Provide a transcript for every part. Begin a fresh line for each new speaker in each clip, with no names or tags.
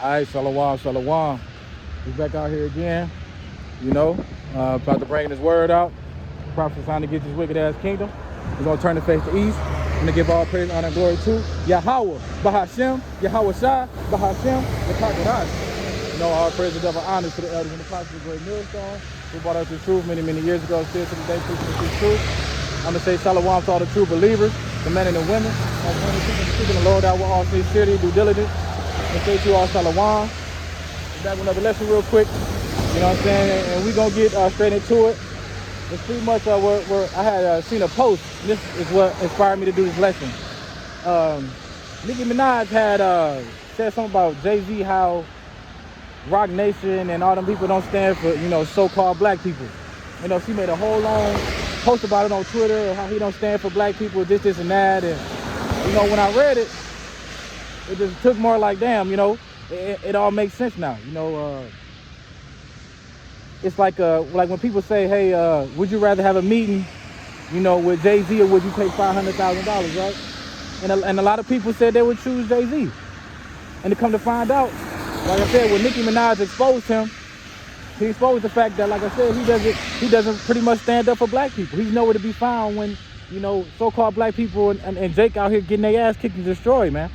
All right, Shalom, Shalom. He's back out here again, you know, about to bring his word out. Prophet trying to get this wicked ass kingdom. We're going to turn the face to east. I'm going to give all praise, honor, and glory to Yahweh, Bahashem, Yahweh Shai, Bahashem, Yakakodash. You know, all praise and double honor to the elders and the prophets of the great millstone who brought us the truth many, many years ago, still to the day preaching this truth. I'm going to say Shalom to all the true believers, the men and the women. I'm going to speak the Lord out with all sincerity, due diligence. And say to you all Shalom. Back with another lesson real quick. You know what I'm saying? And we're going to get straight into it. It's pretty much where I had seen a post. And this is what inspired me to do this lesson. Nicki Minaj had said something about Jay-Z, how Rock Nation and all them people don't stand for, you know, so-called black people. You know, she made a whole long post about it on Twitter, how he don't stand for black people, this, and that. And, you know, when I read it, it just took more like, damn, you know, it all makes sense now. You know, it's like when people say, hey, would you rather have a meeting, you know, with Jay-Z or would you take $500,000, right? And a lot of people said they would choose Jay-Z. And to come to find out, like I said, when Nicki Minaj exposed him, he exposed the fact that, like I said, he doesn't pretty much stand up for black people. He's nowhere to be found when, you know, so-called black people and Jake out here getting their ass kicked and destroyed, man.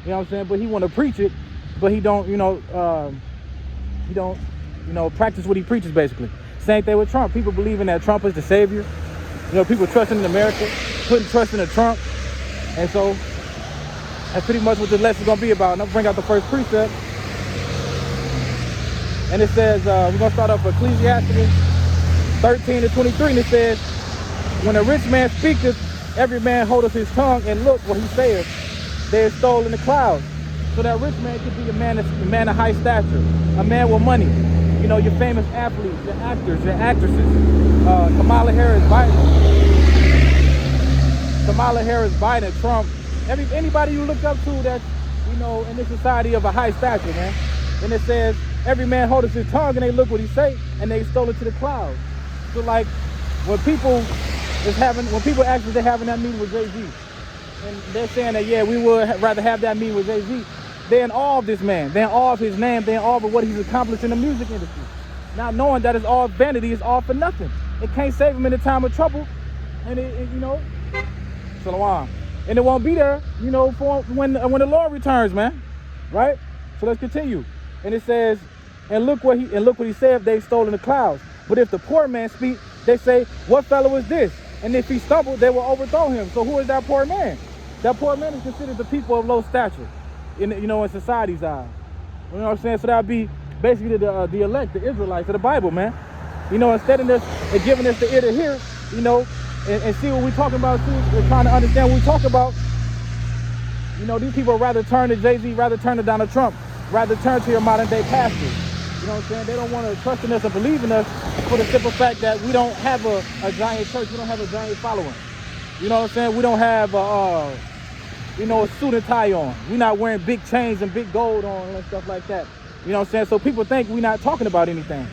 You know what I'm saying? But he want to preach it, but he don't, you know, practice what he preaches, basically. Same thing with Trump. People believing that Trump is the savior. You know, people trusting in America, putting trust in Trump. And so that's pretty much what this lesson is going to be about. And I'll bring out the first precept. And it says, we're going to start off with Ecclesiastes 13-23. And it says, when a rich man speaketh, every man holdeth his tongue, and look what he saith. They are stole in the clouds. So that rich man could be a man of high stature, a man with money. You know, your famous athletes, your actors, your actresses. Kamala Harris, Biden, Trump. Anybody you look up to that's, you know, in this society of a high stature, man. And it says, every man holdeth his tongue, and they look what he say, and they stole it to the clouds. So like, when people actually they're having that meeting with Jay-Z, and they're saying that, yeah, we would rather have that meeting with Jay-Z. They're in awe of this man. They're in awe of his name. They're in awe of what he's accomplished in the music industry. Not knowing that it's all vanity, it's all for nothing. It can't save him in the time of trouble. And you know, Shalom. And it won't be there, you know, for when the Lord returns, man. Right? So let's continue. And it says, and look what he said, they stole in the clouds. But if the poor man speak, they say, what fellow is this? And if he stumbled, they will overthrow him. So who is that poor man? That poor man is considered the people of low stature, in society's eyes. You know what I'm saying? So that would be basically the elect, the Israelites of the Bible, man. You know, instead of this, giving us the ear to hear, you know, and see what we're talking about too, we're trying to understand what we talk about. You know, these people rather turn to Jay-Z, rather turn to Donald Trump, rather turn to your modern day pastors. You know what I'm saying? They don't want to trust in us and believe in us for the simple fact that we don't have a giant church. We don't have a giant following. You know what I'm saying? We don't have a suit and tie on. We're not wearing big chains and big gold on and stuff like that. You know what I'm saying? So people think we're not talking about anything.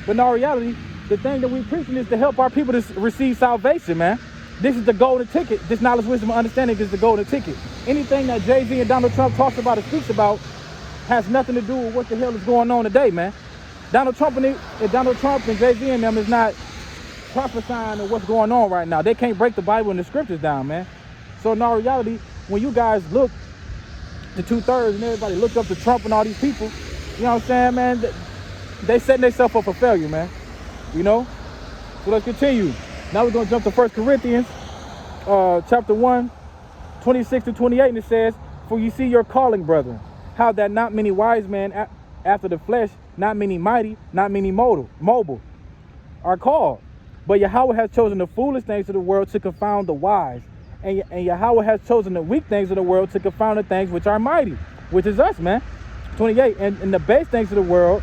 But in all reality, the thing that we're preaching is to help our people to receive salvation, man. This is the golden ticket. This knowledge, wisdom, and understanding is the golden ticket. Anything that Jay-Z and Donald Trump talks about or speaks about has nothing to do with what the hell is going on today, man. Donald Trump and Jay-Z and them is not prophesying of what's going on right now. They can't break the Bible and the scriptures down, man. So in all reality, when you guys look to 2/3 and everybody look up to Trump and all these people, you know what I'm saying, man, they setting themselves up for failure, man. You know? So let's continue. Now we're going to jump to 1 Corinthians chapter 1, 26-28, and it says, for you see your calling, brethren, how that not many wise men after the flesh, not many mighty, not many mobile are called. But Yahweh has chosen the foolish things of the world to confound the wise. And Yahweh has chosen the weak things of the world to confound the things which are mighty, which is us, man. 28, and the base things of the world,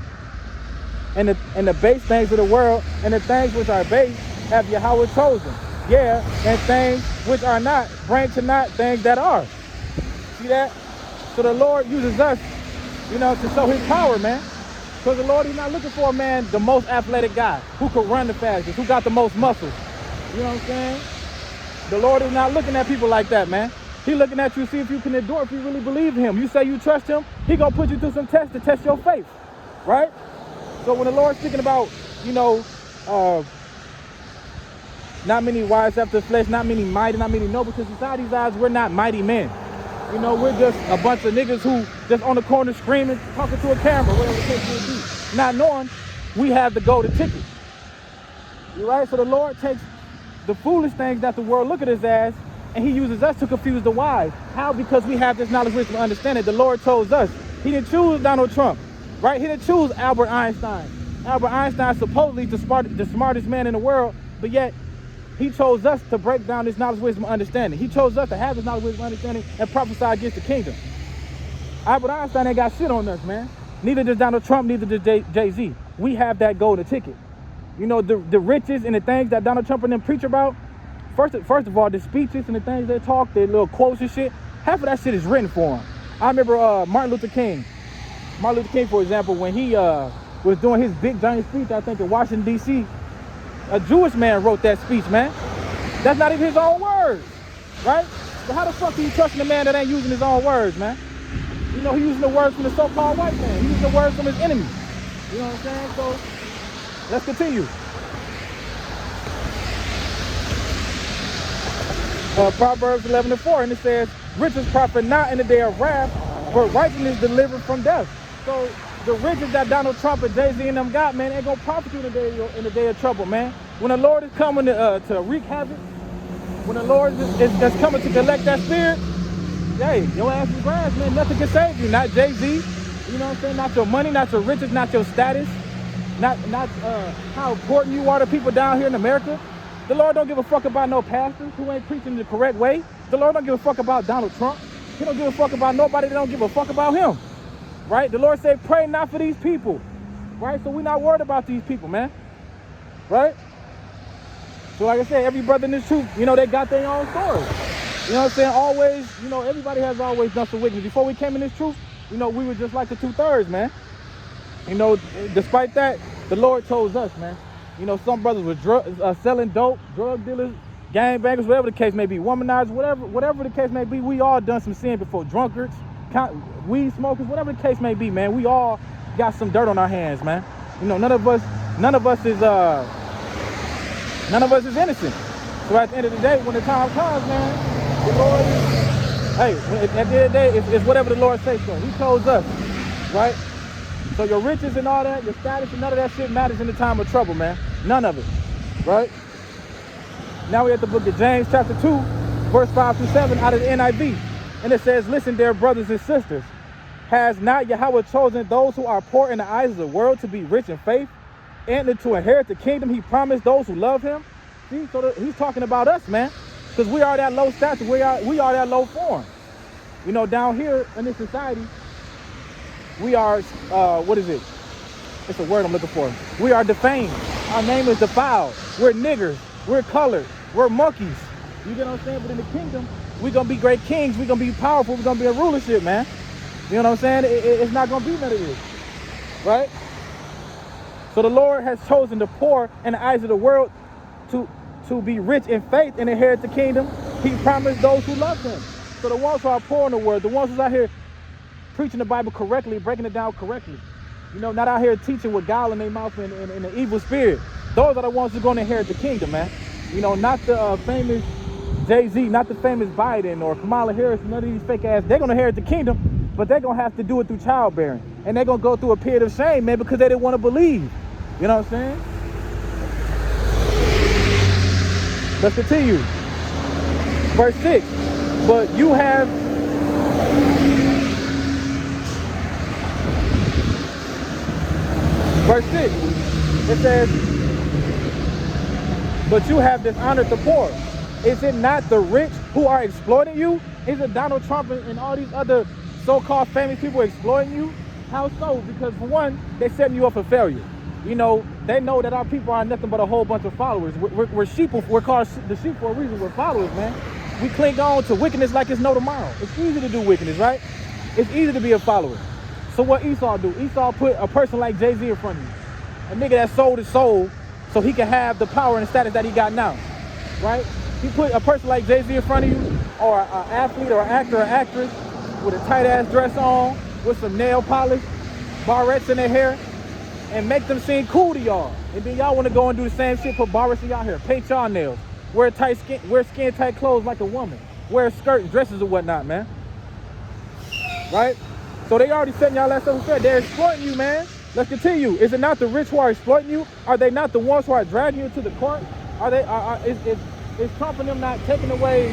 and the base things of the world, and the things which are base have Yahweh chosen. Yeah, and things which are not, bring to naught things that are. See that? So the Lord uses us, you know, to show his power, man. Because the Lord is not looking for a man, the most athletic guy, who could run the fastest, who got the most muscles. You know what I'm saying? The Lord is not looking at people like that, man. He looking at you to see if you can endure, if you really believe in him. You say you trust him, he gonna put you through some tests to test your faith, right? So when the Lord's speaking about, not many wise after the flesh, not many mighty, not many noble, because in society's eyes, we're not mighty men. We're just a bunch of niggas who just on the corner screaming, talking to a camera, whatever the case may be, not knowing we have the golden ticket. You right? So the Lord takes the foolish things that the world look at us as, and he uses us to confuse the wise. How? Because we have this knowledge, wisdom, understanding. The Lord chose us. He didn't choose Donald Trump, right? He didn't choose Albert Einstein. Albert Einstein supposedly the smartest man in the world, but yet he chose us to break down this knowledge, wisdom, understanding. He chose us to have this knowledge, wisdom, understanding, and prophesy against the kingdom. Albert Einstein ain't got shit on us, man. Neither does Donald Trump, neither does Jay-Z. We have that golden ticket. The riches and the things that Donald Trump and them preach about, first of all, the speeches and the things they talk, their little quotes and shit, half of that shit is written for him. I remember Martin Luther King, for example, when he was doing his big giant speech, I think in Washington, D.C., a Jewish man wrote that speech, man. That's not even his own words, right? So how the fuck are you trusting a man that ain't using his own words, man? He using the words from the so-called white man. He using the words from his enemies. You know what I'm saying? So let's continue. Proverbs 11:4, and it says, riches profit not in the day of wrath, but righteousness delivered from death. So the riches that Donald Trump and Jay-Z and them got, man, ain't gonna profit you in the day of trouble, man. When the Lord is coming to wreak havoc, when the Lord is coming to collect that spirit, hey, your ass is grass, man. Nothing can save you. Not Jay-Z, you know what I'm saying? Not your money, not your riches, not your status, not how important you are to people down here in America. The Lord don't give a fuck about no pastors who ain't preaching the correct way. The Lord don't give a fuck about Donald Trump. He don't give a fuck about nobody that don't give a fuck about him. Right? The Lord said, pray not for these people. Right? So we're not worried about these people, man. Right? So like I said, every brother in this truth, they got their own story. You know what I'm saying? Always, everybody has always done some wickedness. Before we came in this truth, we were just like the 2/3, man. Despite that, the Lord chose us, man. Some brothers were selling dope, drug dealers, gangbangers, whatever the case may be, womanizers, whatever the case may be. We all done some sin before. Drunkards, weed smokers, whatever the case may be, man. We all got some dirt on our hands, man. None of us is innocent. So at the end of the day, when the time comes, man, the Lord, at the end of the day, it's whatever the Lord says so. He chose us, right? So your riches and all that, your status and none of that shit matters in the time of trouble, man. None of it, right? Now we're at the book of James, chapter 2, verse 5-7 out of the NIV. And it says, listen, dear brothers and sisters, has not Yahweh chosen those who are poor in the eyes of the world to be rich in faith and to inherit the kingdom he promised those who love him? See, so he's talking about us, man, because we are that low stature. We are that low form. Down here in this society, we are, what is it? It's a word I'm looking for. We are defamed. Our name is defiled. We're niggers. We're colored. We're monkeys. You get what I'm saying? But in the kingdom, we're going to be great kings. We're going to be powerful. We're going to be a rulership, man. You know what I'm saying? It's not going to be none of this. Right? So the Lord has chosen the poor in the eyes of the world to be rich in faith and inherit the kingdom he promised those who love him. So the ones who are poor in the world, the ones who's out here preaching the Bible correctly, breaking it down correctly, not out here teaching with guile in their mouth and an evil spirit, those are the ones who are going to inherit the kingdom, man. Not the famous Jay-Z, not the famous Biden or Kamala Harris, none of these fake ass. They're going to inherit the kingdom, but they're going to have to do it through childbearing. And they're going to go through a period of shame, man, because they didn't want to believe. You know what I'm saying? Let's continue. Verse 6. But you have... Verse 6. It says, but you have dishonored the poor. Is it not the rich who are exploiting you? Is it Donald Trump and all these other so-called famous people exploiting you? How so? Because for one, they're setting you up for failure. They know that our people are nothing but a whole bunch of followers. We're sheep. We're called the sheep for a reason. We're followers, man. We cling on to wickedness like it's no tomorrow. It's easy to do wickedness, right? It's easy to be a follower. So what Esau do? Esau put a person like Jay-Z in front of you. A nigga that sold his soul so he can have the power and the status that he got now, right? He put a person like Jay-Z in front of you or an athlete or actor or actress with a tight ass dress on, with some nail polish, barrettes in their hair, and make them seem cool to y'all. And then y'all want to go and do the same shit, put barrettes in y'all hair, paint y'all nails, wear skin tight clothes like a woman, wear skirts, dresses, or whatnot, man. Right? So they already setting y'all that stuff fair. They're exploiting you, man. Let's continue. Is it not the rich who are exploiting you? Are they not the ones who are dragging you to the court? Is Trump and them not taking away,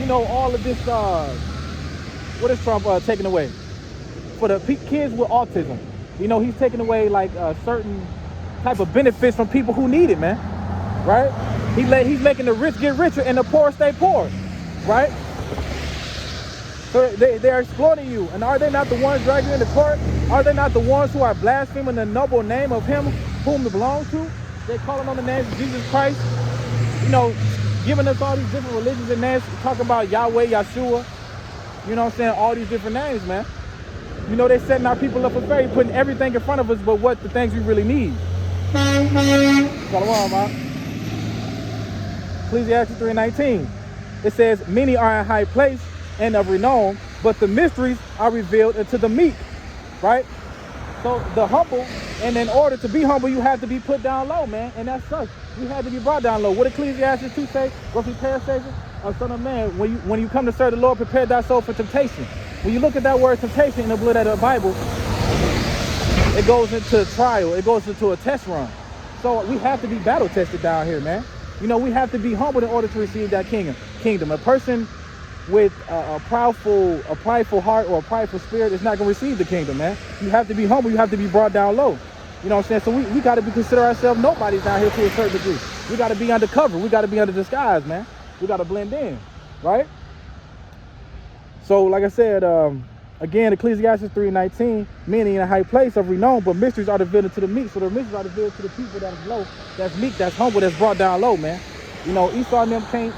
all of this, what is Trump taking away? For the kids with autism, he's taking away like certain type of benefits from people who need it, man. Right? He's making the rich get richer and the poor stay poor. Right? So they're exploiting you. And are they not the ones dragging you in the court? Are they not the ones who are blaspheming the noble name of him whom they belong to? They're calling on the name of Jesus Christ, giving us all these different religions and names, talking about Yahweh, Yeshua, all these different names, man. They're setting our people up for failure, putting everything in front of us but what the things we really need. Shalom, man. Ecclesiastes 3:19. It says, many are in high place and of renown, but the mysteries are revealed unto the meek. Right? So the humble, and in order to be humble, you have to be put down low, man. And that's such. You had to be brought down low. What Ecclesiastes 2 say, roughly paraphrasing, son of man, when you come to serve the Lord, prepare thy soul for temptation. When you look at that word temptation in the blood of the Bible, it goes into trial. It goes into a test run. So we have to be battle tested down here, man. We have to be humble in order to receive that kingdom. A person with a prideful heart or a prideful spirit is not going to receive the kingdom, man. You have to be humble. You have to be brought down low. You know what I'm saying? So we got to consider ourselves nobodies down here to a certain degree. We got to be undercover. We got to be under disguise, man. We got to blend in, right? So, like I said, again, Ecclesiastes 3:19, many in a high place of renown, but mysteries are revealed to the meek. So the mysteries are revealed to the people that is low, that's meek, that's humble, that's brought down low, man. Esau and them can't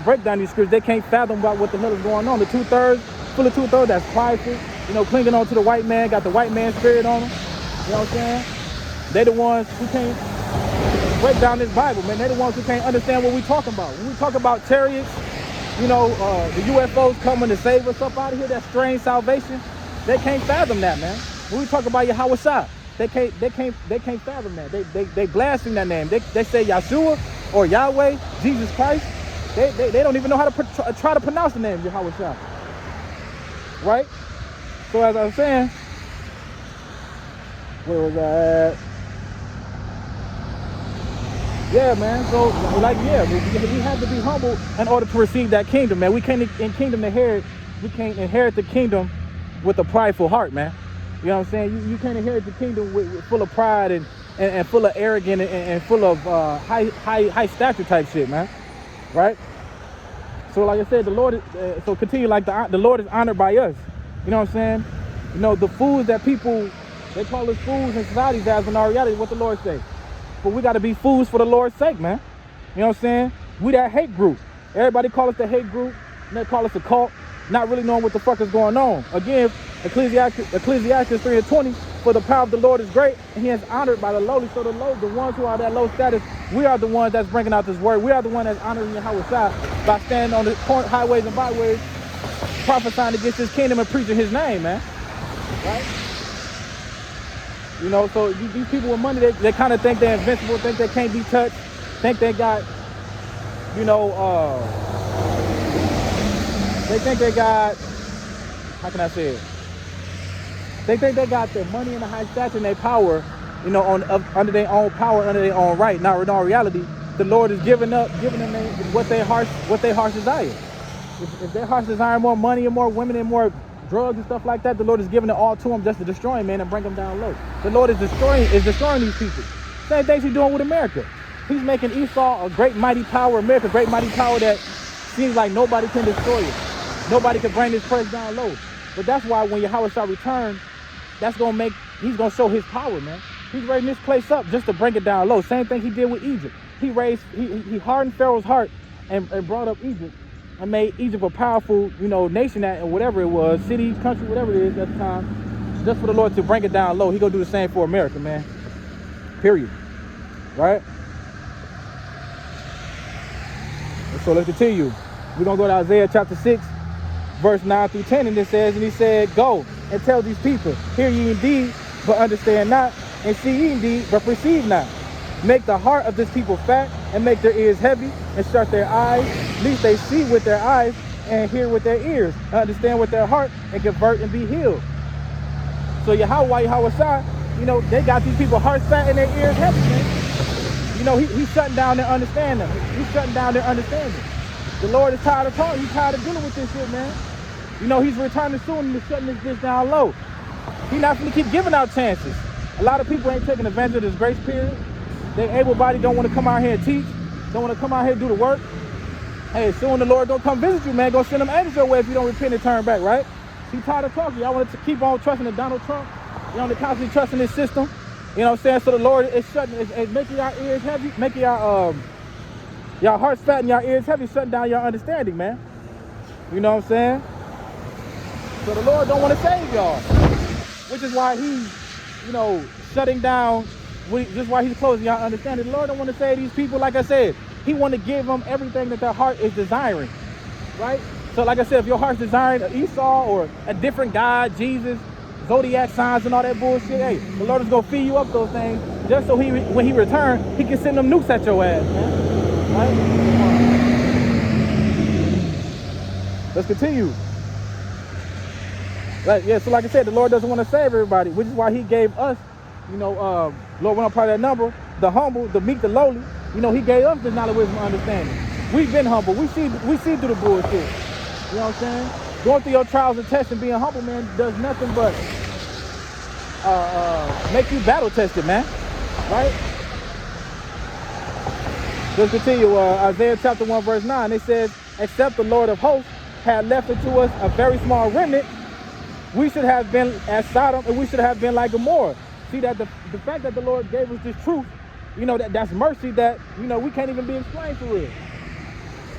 break down these scriptures. They can't fathom about what the hell is going on. The full of two-thirds, that's prideful, clinging on to the white man, got the white man spirit on them. You know what I'm saying? They the ones who can't break down this Bible, man. They the ones who can't understand what we talking about. When we talk about chariots, the UFOs coming to save us up out of here, that strange salvation, they can't fathom that, man. When we talk about Yahweh Shah, they can't fathom that. They blaspheme that name. They say Yeshua or Yahweh, Jesus Christ. They don't even know how to try to pronounce the name Yahweh Shah. Right? So as I was saying, where was I at? Yeah, man. So, we have to be humble in order to receive that kingdom, man. We can't inherit the kingdom with a prideful heart, man. You know what I'm saying? You can't inherit the kingdom with full of pride and full of arrogance and full of high stature type shit, man. Right? So, like I said, the Lord. So continue like the Lord is honored by us. You know what I'm saying? The fools that people they call us fools in societies as in our reality. What the Lord say? But we got to be fools for the Lord's sake, man. You know what I'm saying? We that hate group. Everybody call us the hate group. And they call us a cult, not really knowing what the fuck is going on. Again, Ecclesiastes 3:20, for the power of the Lord is great, and he is honored by the lowly. So the ones who are that low status, we are the ones that's bringing out this word. We are the one that's honoring Yahweh Shai by standing on the highways and byways, prophesying against his kingdom and preaching his name, man. Right? So these people with money, they kind of think they're invincible, think they can't be touched, think they got, they think they got, how can I say it? They think they got their money and the high stature and their power, under their own power, under their own right. Now, in all reality, the Lord is giving them what their hearts desire. If their hearts desire more money and more women and more drugs and stuff like that, the Lord is giving it all to them just to destroy them, man, and bring them down low. The Lord is destroying these people. Same thing he's doing with America. He's making Esau a great mighty power, America a great mighty power that seems like nobody can destroy it. Nobody can bring this press down low. But that's why when Yahweh shall return, he's gonna show his power, man. He's raising this place up just to bring it down low. Same thing he did with Egypt. He hardened Pharaoh's heart and brought up Egypt. I made Egypt a powerful, nation or whatever it was, city, country, whatever it is at the time, just for the Lord to bring it down low. He gonna do the same for America, man. Period. Right? So let's continue. We're going to go to Isaiah chapter 6, verse 9 through 10. And it says, and he said, go and tell these people, hear ye indeed, but understand not, and see ye indeed, but perceive not. Make the heart of this people fat, and make their ears heavy, and shut their eyes, lest they see with their eyes, and hear with their ears, and understand with their heart, and convert and be healed. So Yahweh Shai, they got these people hearts fat and their ears heavy, man. He's shutting down their understanding. He's shutting down their understanding. The Lord is tired of talking. He's tired of dealing with this shit, man. He's returning soon and he's shutting this bitch down low. He's not going to keep giving out chances. A lot of people ain't taking advantage of this grace period. They able-bodied don't want to come out here and teach. Don't want to come out here and do the work. Hey, soon the Lord gonna come visit you, man. Go send them angels your way if you don't repent and turn back, right? He's tired of talking. Y'all want to keep on trusting in Donald Trump. They're constantly trusting this system. You know what I'm saying? So the Lord is making your ears heavy, making your hearts fat and your ears heavy, shutting down your understanding, man. You know what I'm saying? So the Lord don't want to save y'all, which is why he's, shutting down. Just why he's closing y'all understanding. The Lord don't want to save these people. Like I said, he want to give them everything that their heart is desiring, right? So like I said, if your heart's desiring an Esau or a different God, Jesus, zodiac signs and all that bullshit, hey, the Lord is going to feed you up those things just so when he returns, he can send them nukes at your ass, man. Right? Let's continue. So like I said, the Lord doesn't want to save everybody, which is why he gave us, Lord, we're not part of that number, the humble, the meek, the lowly. He gave us the knowledge, wisdom, and understanding. We've been humble. We see through the bullshit. You know what I'm saying? Going through your trials and tests and being humble, man, does nothing but make you battle tested, man. Right? Let's continue. Isaiah chapter 1, verse 9. It says, except the Lord of hosts had left unto us a very small remnant, we should have been as Sodom, and we should have been like Gomorrah. See that the fact that the Lord gave us this truth, that's mercy that, we can't even be explained for real.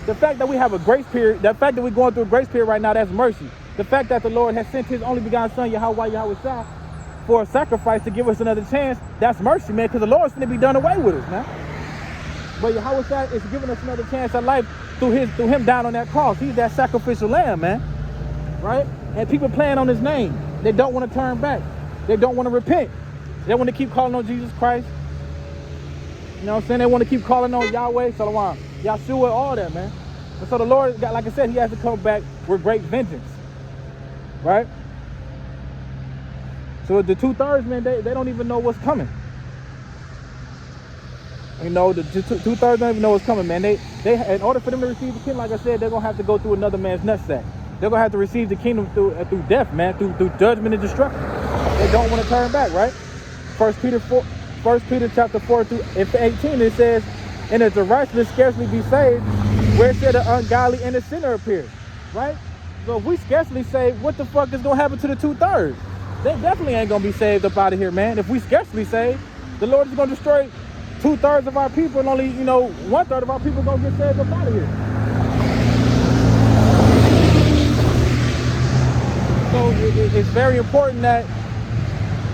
The fact that we have a grace period, the fact that we're going through a grace period right now, that's mercy. The fact that the Lord has sent his only begotten son, Yahweh Shai, for a sacrifice to give us another chance, that's mercy, man, because the Lord's going to be done away with us, man. But Yahweh Shai is giving us another chance at life through him down on that cross. He's that sacrificial lamb, man. Right? And people playing on his name. They don't want to turn back. They don't want to repent. They want to keep calling on Jesus Christ. You know what I'm saying? They want to keep calling on Yahweh, Salawam, Yahshua, all that, man. And so the Lord, like I said, he has to come back with great vengeance. Right? So the 2/3, man, they don't even know what's coming. The 2/3 don't even know what's coming, man. They in order for them to receive the kingdom, like I said, they're going to have to go through another man's nutsack. They're going to have to receive the kingdom through death, man, through judgment and destruction. They don't want to turn back, right? 1 Peter chapter 4 through 18, it says, and if the righteous scarcely be saved, where shall the ungodly and the sinner appear? Right? So if we scarcely saved, what the fuck is going to happen to the 2/3? They definitely ain't going to be saved up out of here, man. If we scarcely saved, the Lord is going to destroy 2/3 of our people, and only, 1/3 of our people going to get saved up out of here. So it's very important that,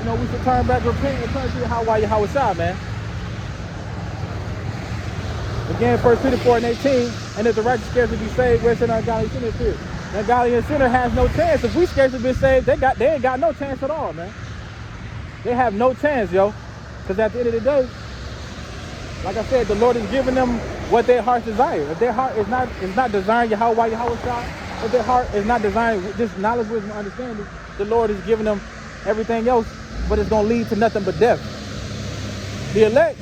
we should turn back, repent, and turn to Yahweh Shai, man. Again, 1 Peter 4 and 18, and if the righteous scarcely be saved, where shall the ungodly sinner appear? The ungodly and sinner has no chance. If we scarcely been saved, they ain't got no chance at all, man. They have no chance, yo. Because at the end of the day, like I said, the Lord is giving them what their hearts desire. If their heart is not desiring Yahweh Shai, if their heart is not desiring this knowledge, wisdom, and understanding, the Lord is giving them everything else, but it's going to lead to nothing but death. The elect,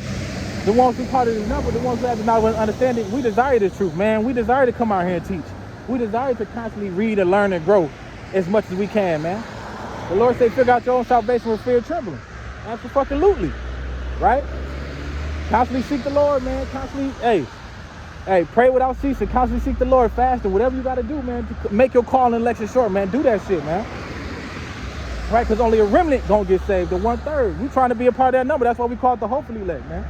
the ones who part of this number, the ones who have the knowledge and understanding, we desire the truth, man. We desire to come out here and teach. We desire to constantly read and learn and grow as much as we can, man. The Lord say, figure out your own salvation with fear and trembling. Absolutely. Right? Constantly seek the Lord, man. Constantly, hey, pray without ceasing. Constantly seek the Lord, fasting, whatever you got to do, man, to make your call and election short, man. Do that shit, man. Right? Because only a remnant gonna get saved, the 1/3. We trying to be a part of that number. That's why we call it the hopefully elect, man.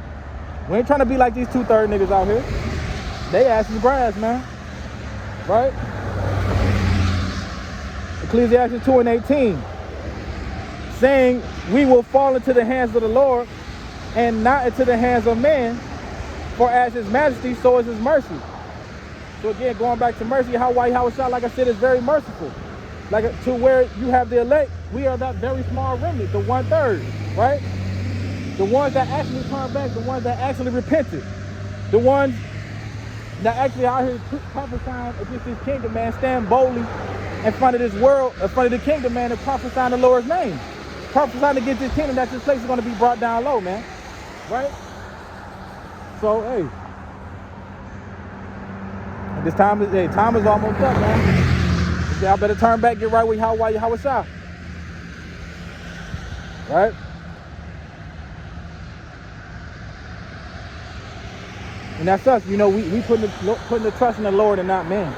We ain't trying to be like these 2/3 niggas out here. They ass is grass, man. Right? Ecclesiastes 2 and 18. Saying, we will fall into the hands of the Lord and not into the hands of man, for as his majesty, so is his mercy. So again, going back to mercy, Hawaii Hawashah, like I said, is very merciful. Like to where you have the elect, we are that very small remnant, the 1/3, right? The ones that actually turned back, the ones that actually repented, the ones that actually out here prophesying against this kingdom, man, stand boldly in front of this world, in front of the kingdom, man, and prophesying the Lord's name. Prophesying against this kingdom that this place is going to be brought down low, man. Right? So, hey. This time is almost up, man. Y'all better turn back, get right with Hawaii Hawashah. Right? And that's us, you know, we putting the trust in the Lord and not man.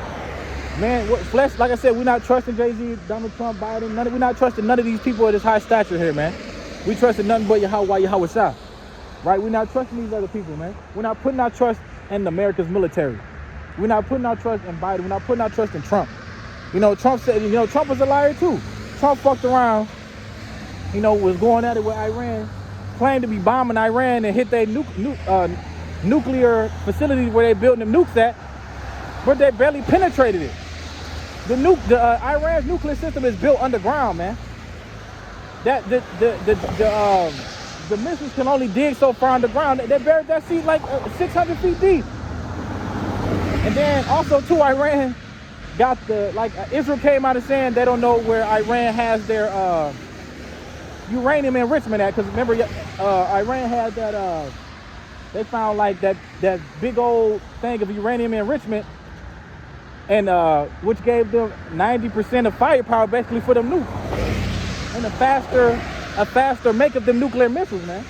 Man, flesh, like I said, we're not trusting Jay-Z, Donald Trump, Biden, we're not trusting none of these people of this high stature here, man. We trusting nothing but Hawaii Hawashah. Right? We're not trusting these other people, man. We're not putting our trust in America's military. We're not putting our trust in Biden. We're not putting our trust in Trump. You know, Trump said, you know, Trump was a liar too. Trump fucked around, you know, was going at it with Iran, claimed to be bombing Iran and hit their nuclear facilities where they building them nukes at, but they barely penetrated it. Iran's nuclear system is built underground, man. That the missiles can only dig so far underground. They buried that seat like 600 feet deep. And then also too, Iran got Israel came out and saying they don't know where Iran has their uranium enrichment at, because remember Iran had that they found like that big old thing of uranium enrichment, and which gave them 90% of firepower basically for them nukes, and a faster make of them nuclear missiles, man.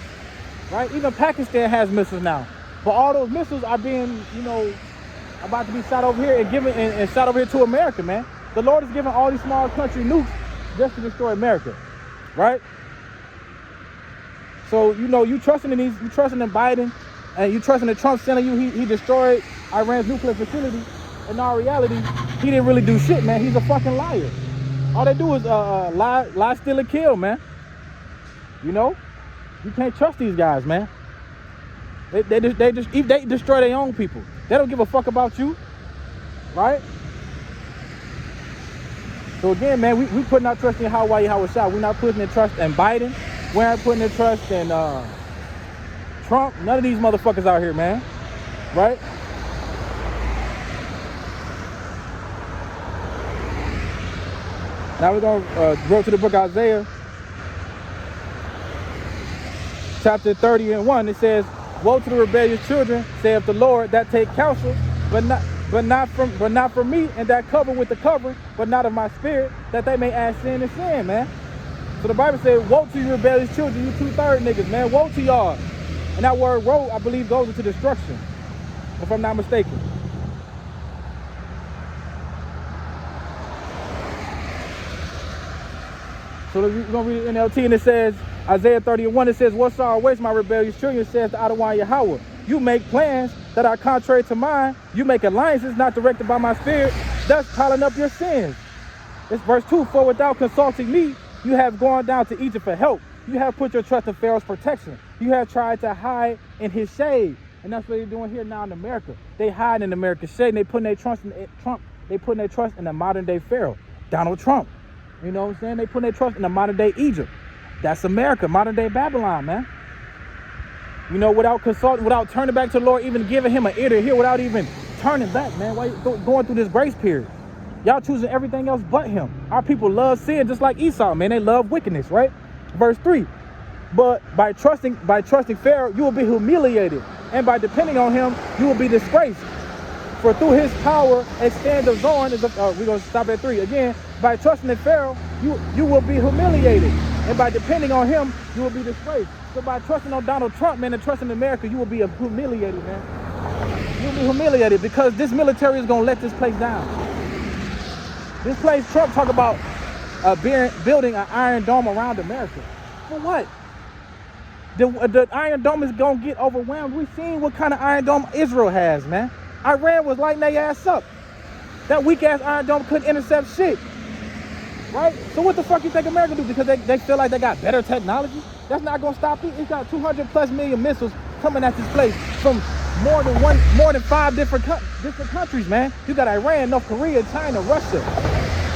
Right? Even Pakistan has missiles now, but all those missiles are being, you know, about to be shot over here and given and shot over here to America, man. The Lord is giving all these small country nukes just to destroy America, right? So, you know, you trusting in Biden, and you trusting that Trump telling you he destroyed Iran's nuclear facility. In all reality, he didn't really do shit, man. He's a fucking liar. All they do is lie, steal, and kill, man. You know, you can't trust these guys, man. They destroy their own people. They don't give a fuck about you, right? So again, man, we putting our trust in Hawaii Hawashah. We're not putting our trust in Biden. We aren't putting our trust in Trump. None of these motherfuckers out here, man. Right? Now we're going to go to the book of Isaiah, chapter 30:1. It says, "Woe to the rebellious children, saith the Lord, that take counsel, but not from me, and that cover with the covering, but not of my spirit, that they may add sin and sin," man. So the Bible says, "Woe to you rebellious children, you 2/3 niggas, man. Woe to y'all." And that word "woe," I believe, goes into destruction, if I'm not mistaken. So we're going to read it in NLT, and it says, Isaiah 30:1, it says, "What sorrow awaits my rebellious children, says the Adonai Yahweh. You make plans that are contrary to mine. You make alliances not directed by my spirit, thus piling up your sins." It's verse 2, "For without consulting me, you have gone down to Egypt for help. You have put your trust in Pharaoh's protection. You have tried to hide in his shade." And that's what they're doing here now in America. They hide in America's shade, and they putting their trust in Trump. They putting their trust in the modern day Pharaoh, Donald Trump. You know what I'm saying? They putting their trust in the modern day Egypt. That's America, modern day Babylon, man. You know, without consulting, without turning back to the Lord, even giving him an ear to hear, without even turning back, man. Why you going through this grace period? Y'all choosing everything else but him. Our people love sin just like Esau, man. They love wickedness, right? Verse 3, "But by trusting Pharaoh, you will be humiliated, and by depending on him, you will be disgraced. For through his power, a stand of Zorn is." We're going to stop at 3 again. "By trusting in Pharaoh, you will be humiliated, and by depending on him, you will be disgraced." So by trusting on Donald Trump, man, and trusting in America, you will be humiliated, man. You'll be humiliated because this military is going to let this place down. This place, Trump talk about building an Iron Dome around America. For what? The Iron Dome is going to get overwhelmed. We've seen what kind of Iron Dome Israel has, man. Iran was lighting their ass up. That weak-ass Iron Dome couldn't intercept shit. Right? So what the fuck you think America do? Because they feel like they got better technology? That's not going to stop it. It's got 200+ million missiles coming at this place from more than 5 different countries, man. You got Iran, North Korea, China, Russia,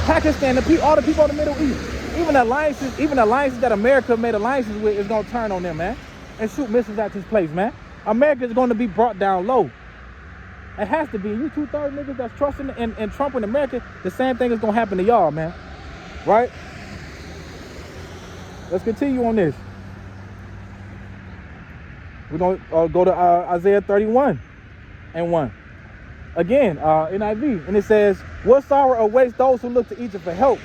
Pakistan, all the people in the Middle East. Even alliances that America made alliances with is gonna turn on them, man, and shoot missiles at this place, man. America is going to be brought down low. It has to be. You 2/3 niggas that's trusting in Trump and America, the same thing is gonna happen to y'all, man. Right? Let's continue on this. We're gonna go to Isaiah 31:1. Again, NIV, and it says, "What sorrow awaits those who look to Egypt for help,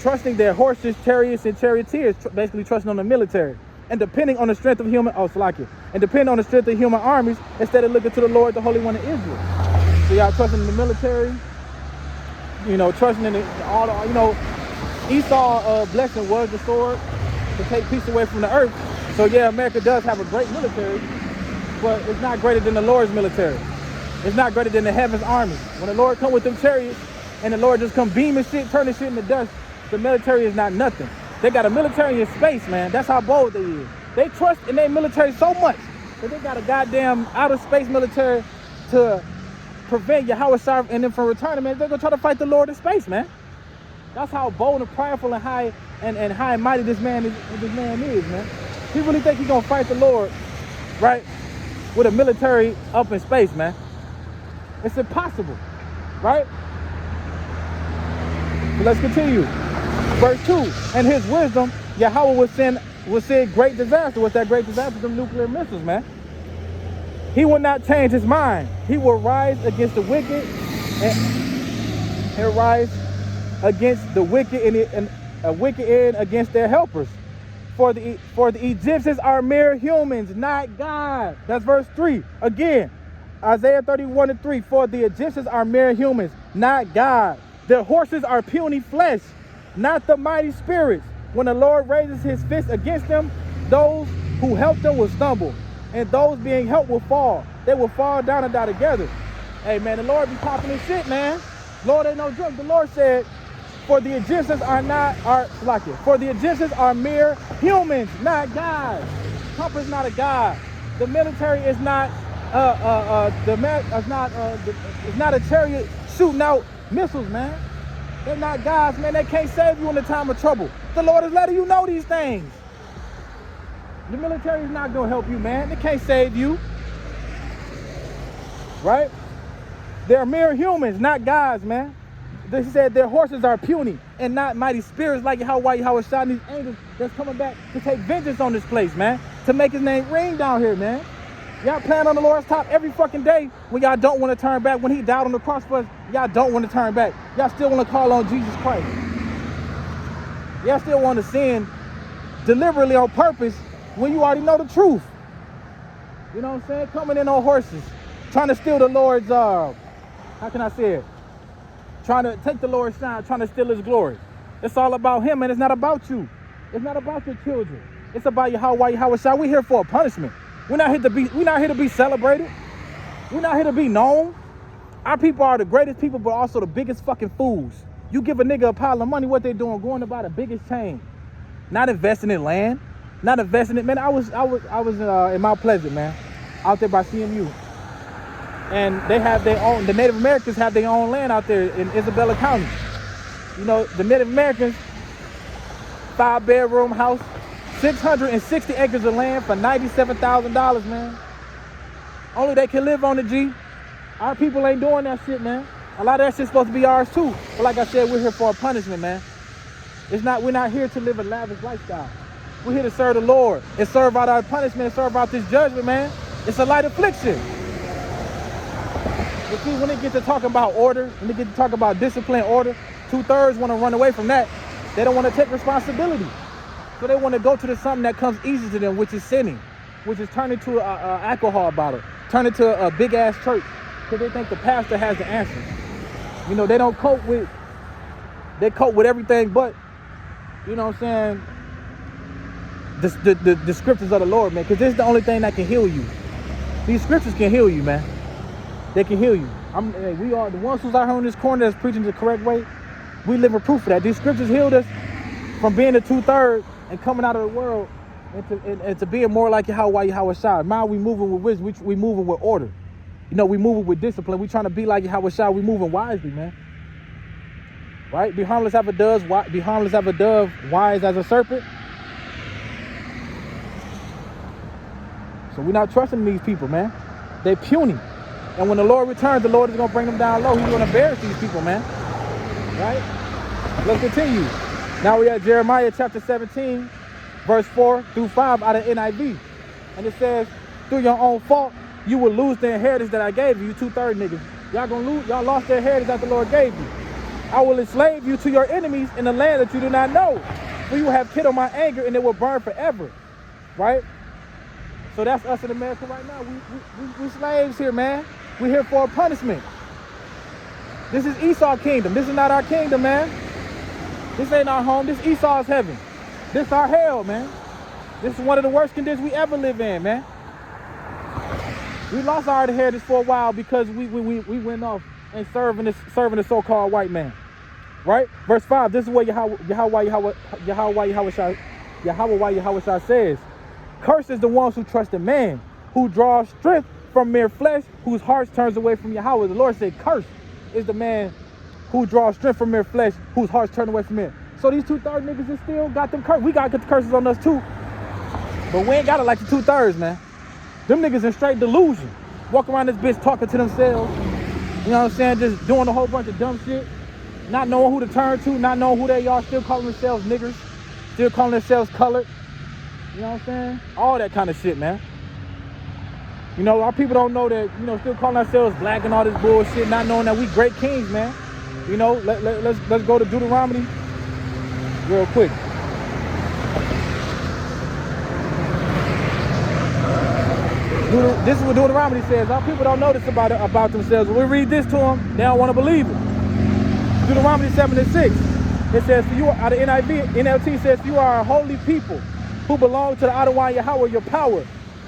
trusting their horses, chariots, and charioteers," basically trusting on the military, and depending on the strength of human armies instead of looking to the Lord, the Holy One of Israel. So y'all trusting in the military, trusting in all the, Esau's blessing was the sword to take peace away from the earth. So yeah, America does have a great military, but it's not greater than the Lord's military. It's not greater than the heaven's army. When the Lord come with them chariots and the Lord just come beaming shit, turning shit into dust, the military is not nothing. They got a military in space, man. That's how bold they is. They trust in their military so much that they got a goddamn outer space military to prevent Yahweh Shai and them from returning, man. They're gonna try to fight the Lord in space, man. That's how bold and prideful and high and mighty this man is, man. He really think he's gonna fight the Lord, right? With a military up in space, man. It's impossible, right? So let's continue. Verse 2, and his wisdom, Yahweh will send great disaster. What's that great disaster? Them nuclear missiles, man. He will not change his mind. He will rise against the wicked and rise against the wicked and against their helpers. For the Egyptians are mere humans, not God. That's verse 3. Again, Isaiah 31:3. For the Egyptians are mere humans, not God. Their horses are puny flesh, not the mighty spirits. When the Lord raises his fist against them, those who help them will stumble, and those being helped will fall. They will fall down and die together. Hey, man, the Lord be popping his shit, man. Lord ain't no joke. The Lord said, for the Egyptians for the Egyptians are mere humans, not gods. Trump is not a god. The military is not it's not a chariot shooting out missiles, man. They're not gods, man. They can't save you in the time of trouble. The Lord is letting you know these things. The military is not going to help you, man. They can't save you. Right? They're mere humans, not gods, man. They said their horses are puny and not mighty spirits like how it's shouting these angels that's coming back to take vengeance on this place, man. To make his name ring down here, man. Y'all playing on the Lord's top every fucking day when y'all don't want to turn back. When he died on the cross for us, y'all don't want to turn back. Y'all still want to call on Jesus Christ. Y'all still want to sin deliberately on purpose when you already know the truth. You know what I'm saying? Coming in on horses, trying to steal the Lord's, how can I say it? Trying to take the Lord's shine, trying to steal his glory. It's all about him, and it's not about you. It's not about your children. It's about Yahweh Shai. We're here for a punishment. We're not here to be celebrated. We're not here to be known. Our people are the greatest people, but also the biggest fucking fools. You give a nigga a pile of money, what they doing? Going to buy the biggest chain. Not investing in land. Not investing in, man. I was in Mount Pleasant, man, out there by CMU. And they have their own, the Native Americans have their own land out there in Isabella County. You know, the Native Americans, 5-bedroom house, 660 acres of land for $97,000, man. Only they can live on the G. Our people ain't doing that shit, man. A lot of that shit's supposed to be ours too. But like I said, we're here for a punishment, man. We're not here to live a lavish lifestyle. We're here to serve the Lord and serve out our punishment and serve out this judgment, man. It's a light affliction. But see, when they get to talking about order, when they get to talk about discipline, order, 2/3 want to run away from that. They don't want to take responsibility. So they want to go to something that comes easy to them, which is sinning, which is turning to an alcohol bottle, turning to a big-ass church, because they think the pastor has the answer. You know, they cope with everything but, you know what I'm saying, the scriptures of the Lord, man, because this is the only thing that can heal you. These scriptures can heal you, man. They can heal you. We are the ones who's out here in this corner that's preaching the correct way. We live a proof of that. These scriptures healed us from being the 2/3 and coming out of the world and to being more like Yahweh Shai. Now we moving with wisdom. We moving with order. You know, we moving with discipline. We trying to be like Yahweh Shai. We moving wisely, man. Right? Be harmless as a dove, wise as a serpent. So we're not trusting these people, man. They puny. And when the Lord returns, the Lord is going to bring them down low. He's going to embarrass these people, man. Right? Let's continue. Now we at Jeremiah chapter 17, verse 4 through 5 out of NIV. And it says, through your own fault, you will lose the inheritance that I gave you, 2/3 niggas. Y'all gonna lose, y'all lost the inheritance that the Lord gave you. I will enslave you to your enemies in the land that you do not know. For you have kindled my anger and it will burn forever. Right? So that's us in America right now. We slaves here, man. We're here for a punishment. This is Esau's kingdom. This is not our kingdom, man. This ain't our home. This Esau's heaven. This our hell, man. This is one of the worst conditions we ever live in, man. We lost our inheritance for a while because we went off and serving the so-called white man. Right? Verse 5, this is what Yahweh Shai says. Cursed is the ones who trust in man, who draw strength from mere flesh, whose heart turns away from Yahweh. The Lord said, cursed is the man who draws strength from mere flesh, whose hearts turn away from him. So these 2/3 niggas is still got them curses. We got the curses on us too. But we ain't got it like the 2/3, man. Them niggas in straight delusion. Walk around this bitch talking to themselves. You know what I'm saying? Just doing a whole bunch of dumb shit. Not knowing who to turn to, not knowing who they are, still calling themselves niggers, still calling themselves colored. You know what I'm saying? All that kind of shit, man. You know, our people don't know that, you know, still calling ourselves black and all this bullshit, not knowing that we great kings, man. You know, let's go to Deuteronomy real quick. This is what Deuteronomy says. Our people don't know this about themselves. When we read this to them, they don't want to believe it. Deuteronomy 7:6. It says, for you, out of NLT says, you are a holy people who belong to the Adonai Yahweh, your power.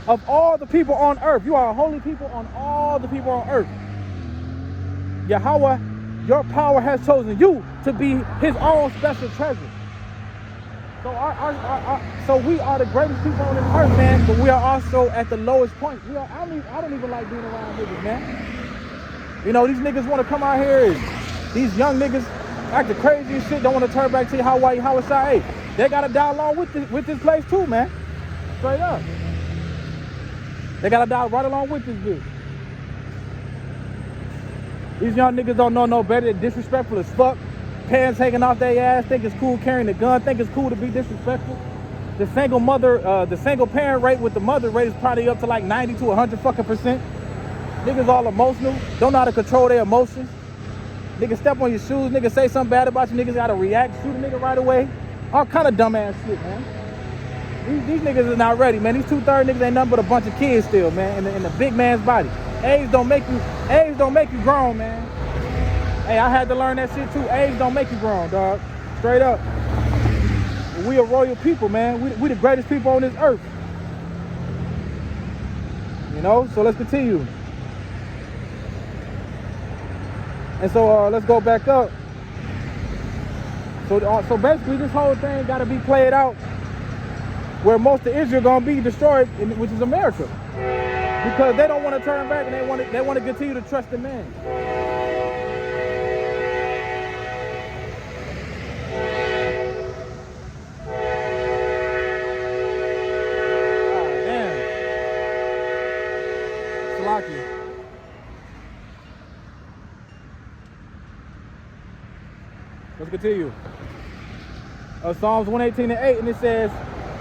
Of all the people on earth, you are a holy people on all the people on earth. Yahweh, your power has chosen you to be his own special treasure. So so we are the greatest people on this earth, man, but we are also at the lowest point. I don't even like being around niggas, man. You know, these niggas want to come out here and these young niggas acting crazy and shit, don't want to turn back to Yahweh Shai. Hey, they got to die along with this place too, man. Straight up. They got to die right along with this bitch. These young niggas don't know no better. They're disrespectful as fuck. Parents hanging off their ass, think it's cool carrying a gun, think it's cool to be disrespectful. The single parent rate with the mother rate is probably up to like 90 to 100%. Niggas all emotional, don't know how to control their emotions. Niggas step on your shoes, niggas say something bad about you, niggas gotta react, shoot a nigga right away. All kind of dumbass shit, man. These niggas is not ready, man. These 2/3 niggas ain't nothing but a bunch of kids still, man, in the big man's body. Age don't make you grown, man. Hey, I had to learn that shit too. Age don't make you grown, dog. Straight up. We a royal people, man. We the greatest people on this earth. You know, so let's continue. And so let's go back up. So basically this whole thing got to be played out where most of Israel gonna be destroyed, which is America, because they don't want to turn back and they want to continue to trust in man. Let's continue. Psalms 118:8, and it says,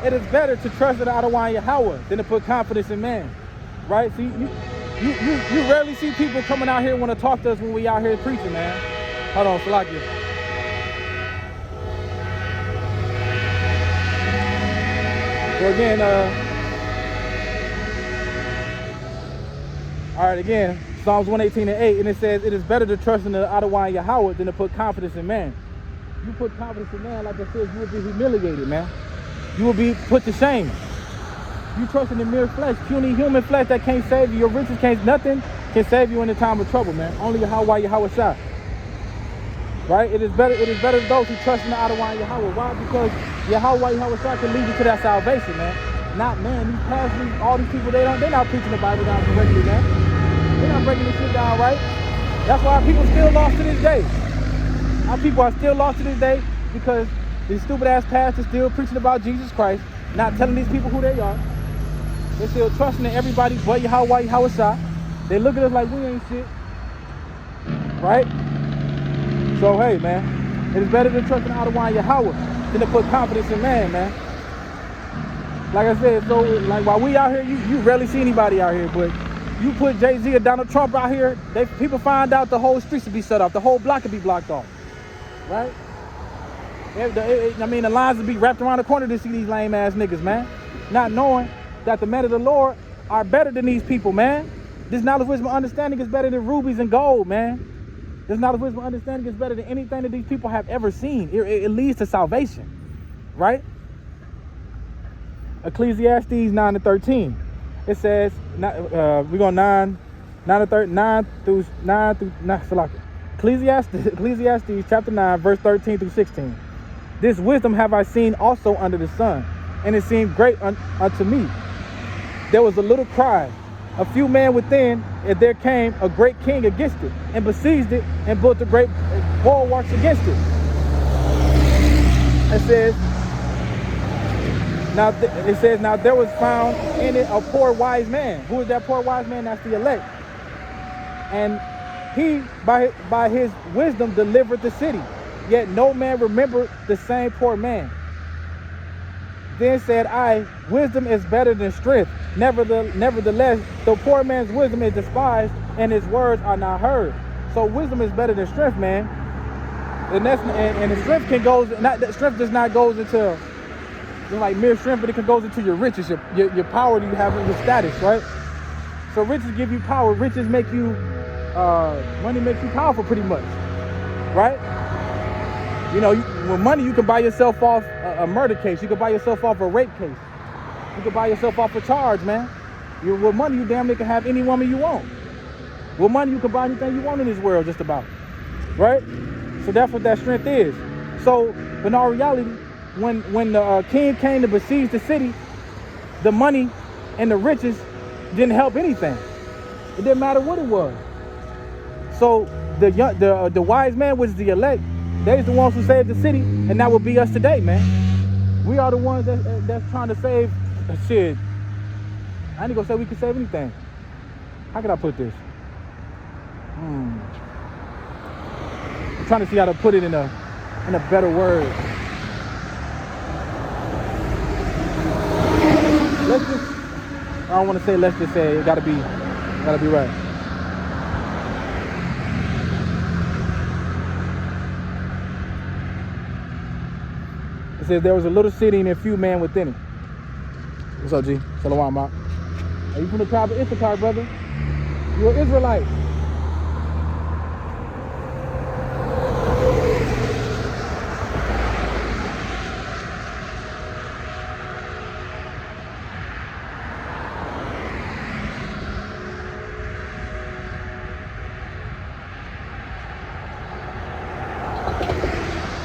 it is better to trust in Adonai Yahweh than to put confidence in man. Right? See, you rarely see people coming out here want to talk to us when we out here preaching, man. Hold on, Salakia. So again, all right, again, Psalms 118:8, and it says, it is better to trust in the Adonai Yahweh than to put confidence in man. You put confidence in man, like I said, you will be humiliated, man. You will be put to shame. You trust in the mere flesh, puny human flesh that can't save you. Your riches nothing can save you in the time of trouble, man. Only Yahweh Shai. Right? It is better those who trust in the Adonai Yahweh. Why? Because Yahweh Shai can lead you to that salvation, man. Not man. These pastors, all these people, they're not preaching the Bible down correctly, man. We're not breaking this shit down right. That's why our people still lost to this day. Our people are still lost to this day because these stupid ass pastors still preaching about Jesus Christ, not telling these people who they are. They're still trusting in everybody but Yahweh, Yahweh. They look at us like we ain't shit. Right? So hey man, it is better to trust in Adonai Yahweh than to put confidence in man, man. Like I said, so like while we out here, you rarely see anybody out here, but you put Jay-Z or Donald Trump out here, people find out the whole streets will be shut off, the whole block will be blocked off, right? I mean, the lines will be wrapped around the corner to see these lame ass niggas, man. Not knowing that the men of the Lord are better than these people, man. This knowledge, wisdom, understanding is better than rubies and gold, man. This knowledge, wisdom, understanding is better than anything that these people have ever seen. It leads to salvation, right? Ecclesiastes 9-13. It says, we're going 9 through Ecclesiastes chapter 9, verse 13 through 16. This wisdom have I seen also under the sun, and it seemed great unto me. There was a little cry, a few men within, and there came a great king against it, and besieged it, and built a great bulwarks against it. It says, now there was found in it a poor wise man. Who is that poor wise man? That's the elect. And he, by his wisdom, delivered the city. Yet no man remembered the same poor man. Then said I, wisdom is better than strength. Nevertheless, the poor man's wisdom is despised, and his words are not heard. So wisdom is better than strength, man. And the strength strength does not goes into like mere strength, but it goes into your riches, your power that you have in your status, right? So riches give you power. Riches make you, money makes you powerful pretty much, right? You know, with money, you can buy yourself off a murder case. You can buy yourself off a rape case. You can buy yourself off a charge, man. With money, you damn near can have any woman you want. With money, you can buy anything you want in this world, just about, right? So that's what that strength is. So, but in all reality, when the king came to besiege the city, the money and the riches didn't help anything. It didn't matter what it was. So the wise man was the elect. They's the ones who saved the city, and that will be us today, man. We are the ones that's trying to save shit. I ain't gonna say we can save anything. How can I put this? I'm trying to see how to put it in a better word. I don't want to say let's just say. It gotta be right. It says there was a little city and a few men within it. What's up, G? Shalom, Mark. Are you from the tribe of Issachar, brother? You're an Israelite.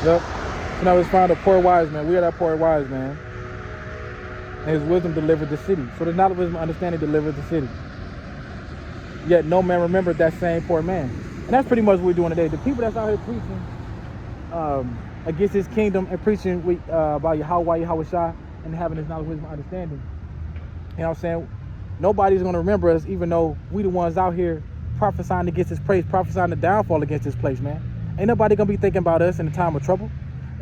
Yep. So now it's found a poor wise man. We are that poor wise man. And his wisdom delivered the city. So the knowledge, wisdom, understanding delivered the city. Yet no man remembered that same poor man. And that's pretty much what we're doing today. The people that's out here preaching against his kingdom and preaching about Yahweh, Yahweh, and having his knowledge, wisdom, understanding. You know what I'm saying? Nobody's going to remember us, even though we the ones out here prophesying against this place, prophesying the downfall against this place, man. Ain't nobody gonna be thinking about us in the time of trouble.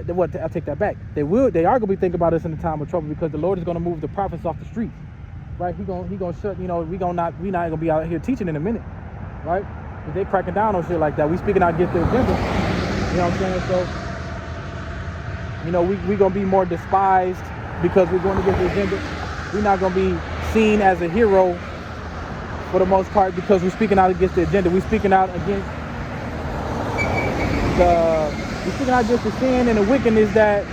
What? I take that back. They are gonna be thinking about us in the time of trouble because the Lord is gonna move the prophets off the streets, right? He gonna shut. You know, we not gonna be out here teaching in a minute, right? Because they cracking down on shit like that. We speaking out against the agenda. You know what I'm saying? So, you know, we gonna be more despised because we're going against the agenda. We're not gonna be seen as a hero for the most part because we're speaking out against the agenda. We're speaking out against we're speaking out against the sin and the wickedness that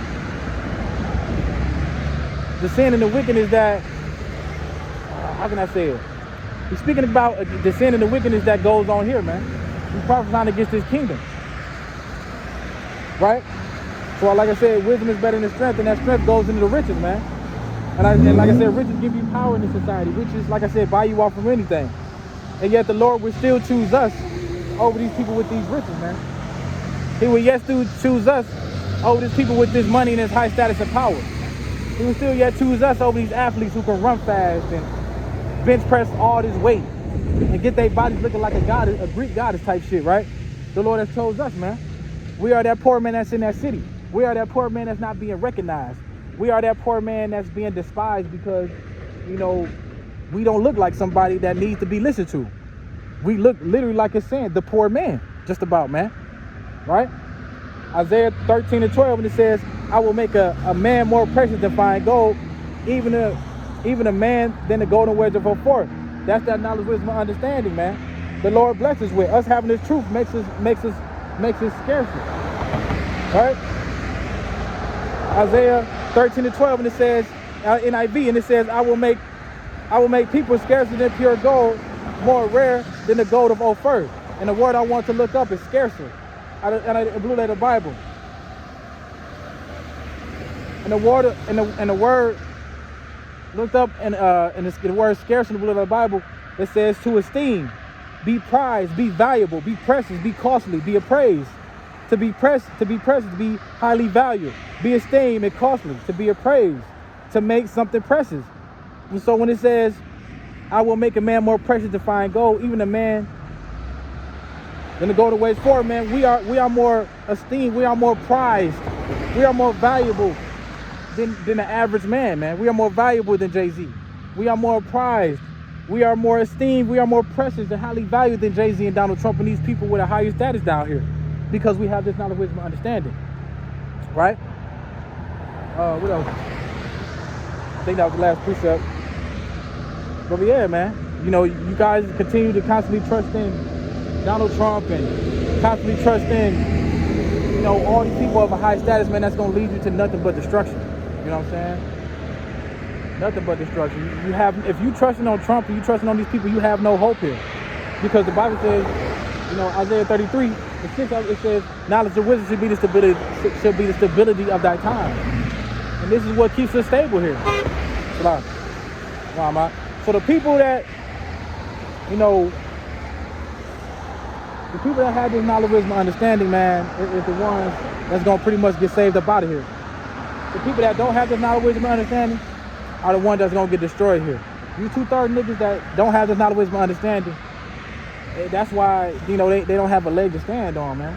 how can I say it? We're speaking about the sin and the wickedness that goes on here, man. We're prophesying against this kingdom, right? So like I said, wisdom is better than strength, and that strength goes into the riches, man. And like I said, riches give you power in this society. Riches, like I said, buy you off from anything. And yet the Lord would still choose us over these people with these riches, man. He would yet still choose us over these people with this money and this high status and power. He would still yet choose us over these athletes who can run fast and bench press all this weight and get their bodies looking like a goddess, a Greek goddess type shit, right? The Lord has chose us, man. We are that poor man that's in that city. We are that poor man that's not being recognized. We are that poor man that's being despised because, you know, we don't look like somebody that needs to be listened to. We look literally like it's saying the poor man, just about, man, right? Isaiah 13:12, when it says, I will make a man more precious than fine gold, even a man than the golden wedge of Ophir. That's that knowledge, wisdom, and understanding, man. The Lord blesses with us having this truth makes it scarcer, right? Isaiah 13:12, and it says, NIV, and it says, I will make people scarcer than pure gold, more rare than the gold of Ophir. And the word I want to look up is scarcer. And I Blue Letter Bible. And the word looked up and the word scarce in the Blue Letter Bible, it says to esteem, be prized, be valuable, be precious, be costly, be appraised. To be precious, to be highly valued, be esteemed and costly, to be appraised, to make something precious. And so when it says, I will make a man more precious than fine gold, even a man than the golden wedge for, man, we are more esteemed, we are more prized, we are more valuable than the average man, man. We are more valuable than Jay-Z. We are more prized. We are more esteemed. We are more precious and highly valued than Jay-Z and Donald Trump and these people with a higher status down here, because we have this knowledge, wisdom, and understanding, right? What else? I think that was the last precept. But yeah, man, you know, you guys continue to constantly trust in Donald Trump and constantly trust in, you know, all these people of a high status, man. That's gonna lead you to nothing but destruction. You know what I'm saying? Nothing but destruction. You have, if you trusting on Trump and you trusting on these people, you have no hope here, because the Bible says, you know, Isaiah 33, it says, knowledge and wisdom should be the stability of thy time, and this is what keeps us stable here. So the people that, you know, the people that have this knowledge, wisdom, and understanding, man, is the ones that's gonna pretty much get saved up out of here. The people that don't have this knowledge, wisdom, and understanding are the ones that's gonna get destroyed here. You 2/3 niggas that don't have this knowledge, wisdom, and understanding, that's why, you know, they don't have a leg to stand on, man.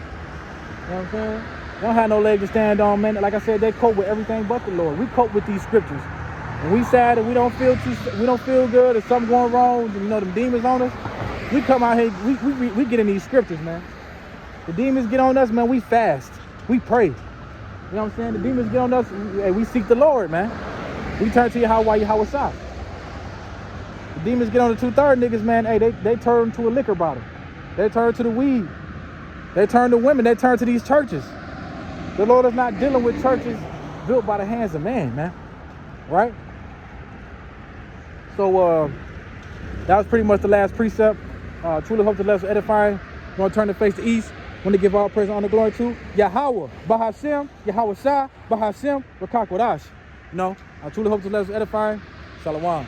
You know what I'm saying? They don't have no leg to stand on, man. Like I said, they cope with everything but the Lord. We cope with these scriptures. When we sad and we don't feel good, or something going wrong, you know, them demons on us, we come out here, we get in these scriptures, man. The demons get on us, man, we fast. We pray. You know what I'm saying? The demons get on us, we seek the Lord, man. We turn to Yahweh Shah. The demons get on the 2/3 niggas, man. Hey, they turn to a liquor bottle. They turn to the weed. They turn to women. They turn to these churches. The Lord is not dealing with churches built by the hands of man, man. Right? So that was pretty much the last precept. Truly hope the lesson was edifying. I'm going to turn the face to east. Want to give all praise, honor, glory to Yahweh, Bahashem, Yahweh Shah, Bahashem, Rakakwadash. You know, I truly hope the lesson was edifying. Shalom.